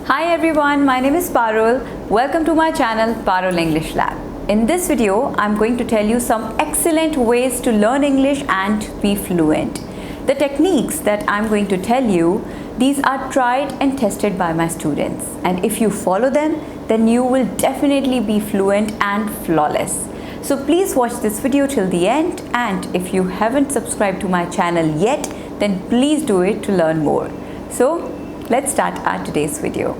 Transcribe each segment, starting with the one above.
Hi everyone, my name is Parul. Welcome to my channel Parul English Lab. In this video, I'm going to tell you some excellent ways to learn English and be fluent. The techniques that I'm going to tell you, these are tried and tested by my students. And if you follow them, then you will definitely be fluent and flawless. So please watch this video till the end, and if you haven't subscribed to my channel yet, then please do it to learn more. So let's start our today's video.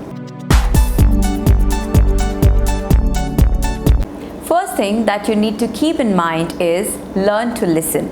First thing that you need to keep in mind is learn to listen.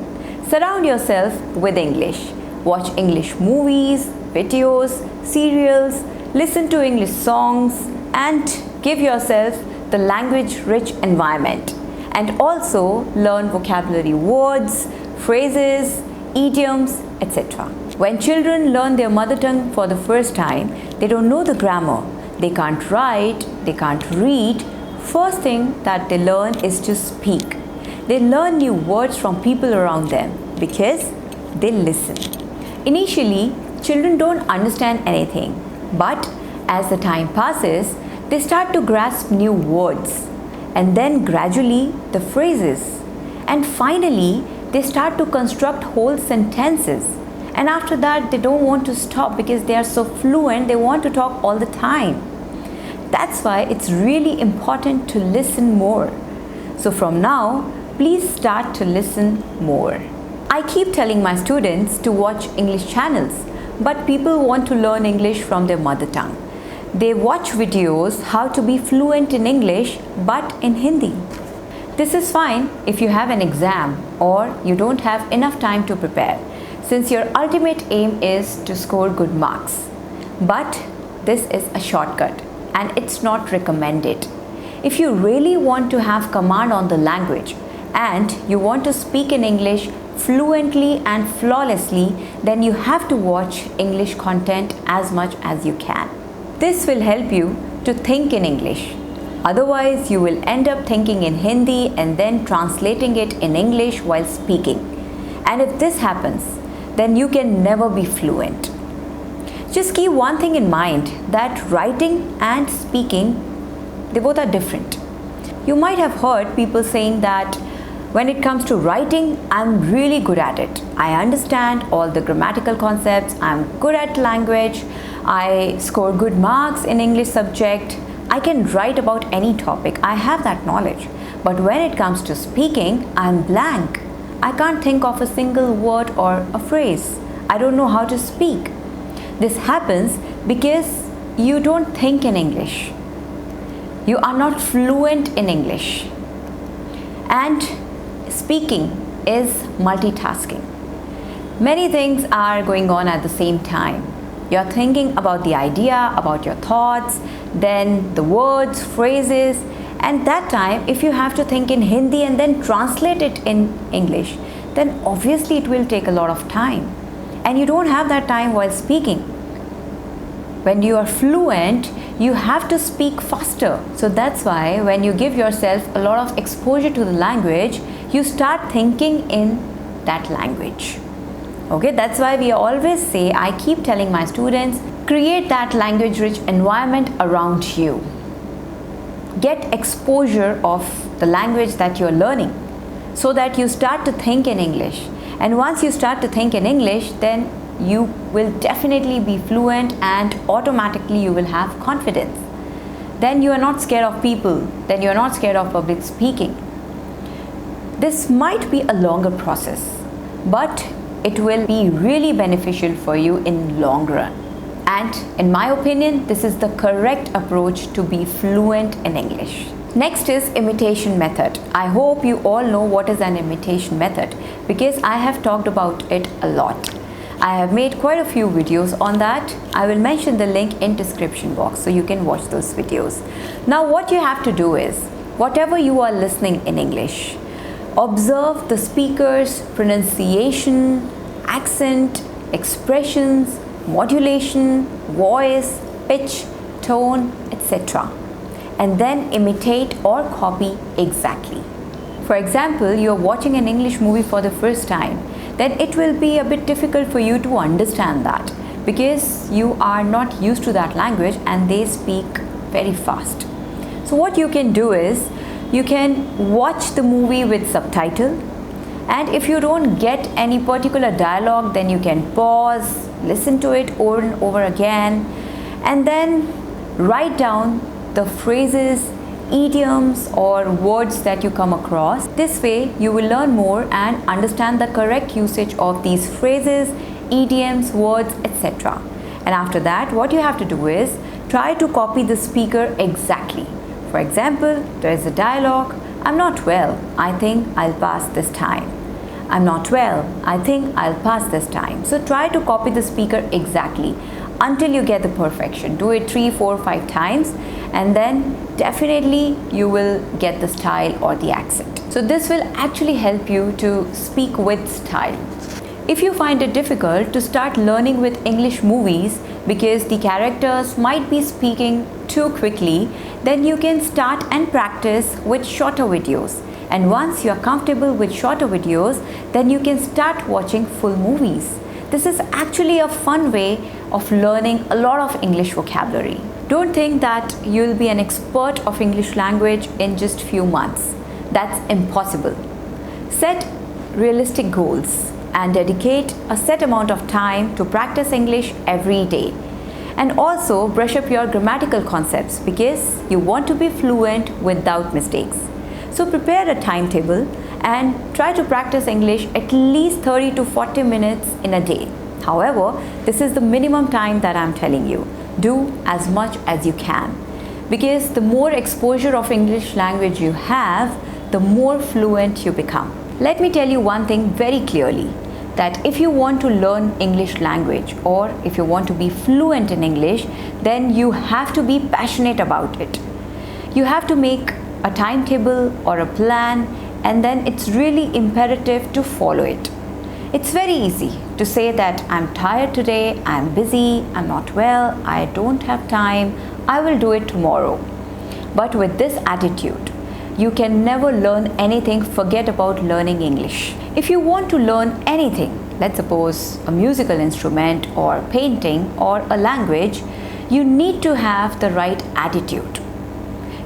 Surround yourself with English. Watch English movies, videos, serials, listen to English songs, and give yourself the language-rich environment. And also learn vocabulary words, phrases, idioms, etc. When children learn their mother tongue for the first time, they don't know the grammar. They can't write, they can't read. First thing that they learn is to speak. They learn new words from people around them because they listen. Initially, children don't understand anything, but as the time passes, they start to grasp new words, and then gradually the phrases, and finally they start to construct whole sentences. And after that, they don't want to stop because they are so fluent, they want to talk all the time. That's why it's really important to listen more. So from now, please start to listen more. I keep telling my students to watch English channels, but people want to learn English from their mother tongue. They watch videos how to be fluent in English but in Hindi. This is fine if you have an exam or you don't have enough time to prepare, since your ultimate aim is to score good marks. But this is a shortcut and it's not recommended. If you really want to have command on the language and you want to speak in English fluently and flawlessly, then you have to watch English content as much as you can. This will help you to think in English. Otherwise, you will end up thinking in Hindi and then translating it in English while speaking. And if this happens, then you can never be fluent. Just keep one thing in mind, that writing and speaking, they both are different. You might have heard people saying that when it comes to writing, I'm really good at it. I understand all the grammatical concepts, I'm good at language, I score good marks in English subject, I can write about any topic, I have that knowledge. But when it comes to speaking, I'm blank. I can't think of a single word or a phrase. I don't know how to speak. This happens because you don't think in English. You are not fluent in English. And speaking is multitasking. Many things are going on at the same time. You're thinking about the idea, about your thoughts, then the words, phrases, and that time if you have to think in Hindi and then translate it in English, then obviously it will take a lot of time. And you don't have that time while speaking. When you are fluent, you have to speak faster. So that's why when you give yourself a lot of exposure to the language, you start thinking in that language. Okay, that's why we always say, I keep telling my students, create that language-rich environment around you. Get exposure of the language that you're learning so that you start to think in English. And once you start to think in English, then you will definitely be fluent and automatically you will have confidence. Then you are not scared of people, then you are not scared of public speaking. This might be a longer process, but it will be really beneficial for you in long run. And in my opinion, this is the correct approach to be fluent in English. Next is imitation method. I hope you all know what is an imitation method because I have talked about it a lot. I have made quite a few videos on that. I will mention the link in description box so you can watch those videos. Now what you have to do is, whatever you are listening in English, observe the speaker's pronunciation, accent, expressions, modulation, voice, pitch, tone, etc. And then imitate or copy exactly. For example, you are watching an English movie for the first time, then it will be a bit difficult for you to understand that. because you are not used to that language and they speak very fast. So what you can do is you can watch the movie with subtitle, and if you don't get any particular dialogue, then you can pause, listen to it over and over again, and then write down the phrases, idioms or words that you come across. This way you will learn more and understand the correct usage of these phrases, idioms, words, etc. And after that, what you have to do is try to copy the speaker exactly. For example, there is a dialogue, "I'm not well, I think I'll pass this time." "I'm not well, I think I'll pass this time." So try to copy the speaker exactly until you get the perfection. Do it 3, 4, 5 times, and then definitely you will get the style or the accent. So this will actually help you to speak with style. If you find it difficult to start learning with English movies because the characters might be speaking too quickly, then you can start and practice with shorter videos. And once you are comfortable with shorter videos, then you can start watching full movies. This is actually a fun way of learning a lot of English vocabulary. Don't think that you'll be an expert of English language in just few months. That's impossible. Set realistic goals and dedicate a set amount of time to practice English every day. And also brush up your grammatical concepts because you want to be fluent without mistakes. So prepare a timetable and try to practice English at least 30 to 40 minutes in a day. However, this is the minimum time that I'm telling you. Do as much as you can, because the more exposure of English language you have, the more fluent you become. Let me tell you one thing very clearly, that if you want to learn English language or if you want to be fluent in English, then you have to be passionate about it. You have to make a timetable or a plan, and then it's really imperative to follow it. It's very easy to say that I'm tired today, I'm busy, I'm not well, I don't have time, I will do it tomorrow. But with this attitude, you can never learn anything. Forget about learning English. If you want to learn anything, let's suppose a musical instrument or painting or a language, you need to have the right attitude.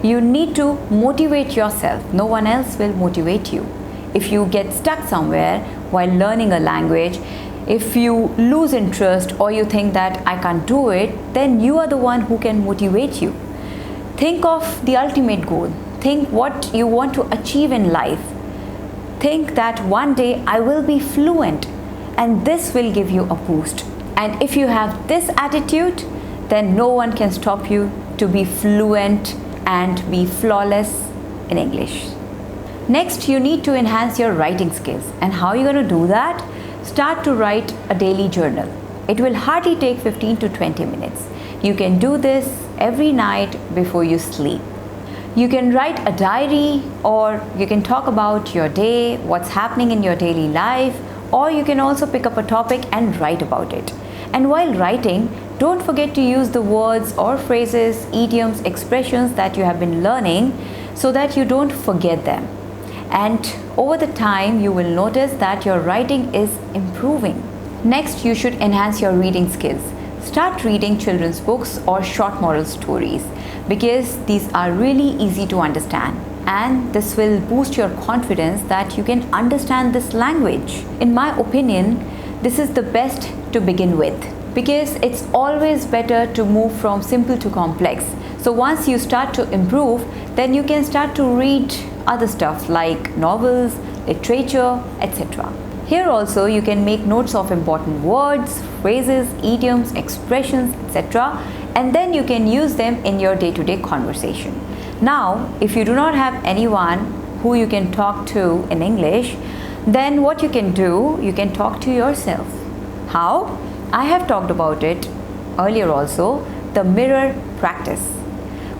You need to motivate yourself. No one else will motivate you. If you get stuck somewhere while learning a language, if you lose interest or you think that I can't do it, then you are the one who can motivate you. Think of the ultimate goal. Think what you want to achieve in life. Think that one day I will be fluent, and this will give you a boost. And if you have this attitude, then no one can stop you to be fluent and be flawless in English. Next, you need to enhance your writing skills. And how are you going to do that? Start to write a daily journal. It will hardly take 15 to 20 minutes. You can do this every night before you sleep. You can write a diary, or you can talk about your day, what's happening in your daily life, or you can also pick up a topic and write about it. And while writing, don't forget to use the words or phrases, idioms, expressions that you have been learning so that you don't forget them. And over the time, you will notice that your writing is improving. Next, you should enhance your reading skills. Start reading children's books or short moral stories, because these are really easy to understand, and this will boost your confidence that you can understand this language. In my opinion, this is the best to begin with, because it's always better to move from simple to complex. So once you start to improve, then you can start to read other stuff like novels, literature, etc. Here also you can make notes of important words, phrases, idioms, expressions, etc. and then you can use them in your day-to-day conversation. Now, if you do not have anyone who you can talk to in English, then what you can do, you can talk to yourself. How? I have talked about it earlier also, the mirror practice.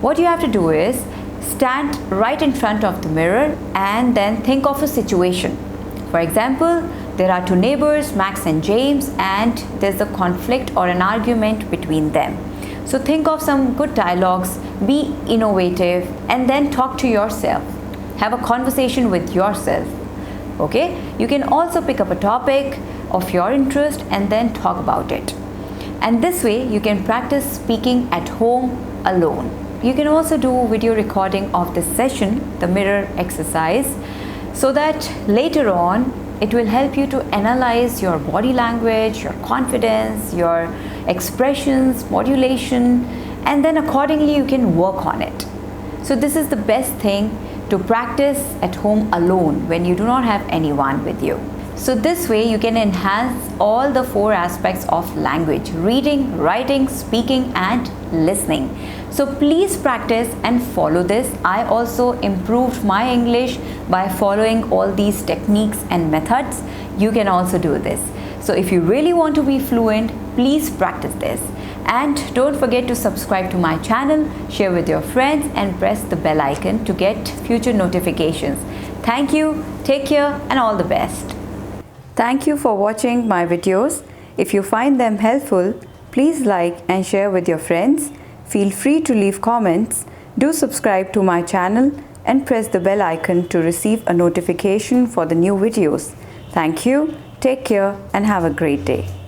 What you have to do is stand right in front of the mirror and then think of a situation. For example, there are two neighbors, Max and James, and there's a conflict or an argument between them. So think of some good dialogues, be innovative, and then talk to yourself. Have a conversation with yourself. Okay? You can also pick up a topic of your interest and then talk about it. And this way you can practice speaking at home alone. You can also do video recording of this session, the mirror exercise, so that later on it will help you to analyze your body language, your confidence, your expressions, modulation, and then accordingly you can work on it. So this is the best thing to practice at home alone when you do not have anyone with you. So this way you can enhance all the 4 aspects of language: reading, writing, speaking and listening. So please practice and follow this. I also improved my English by following all these techniques and methods. You can also do this. So if you really want to be fluent, please practice this. And don't forget to subscribe to my channel, share with your friends and press the bell icon to get future notifications. Thank you, take care and all the best. Thank you for watching my videos. If you find them helpful, please like and share with your friends. Feel free to leave comments. Do subscribe to my channel and press the bell icon to receive a notification for the new videos. Thank you, take care and have a great day.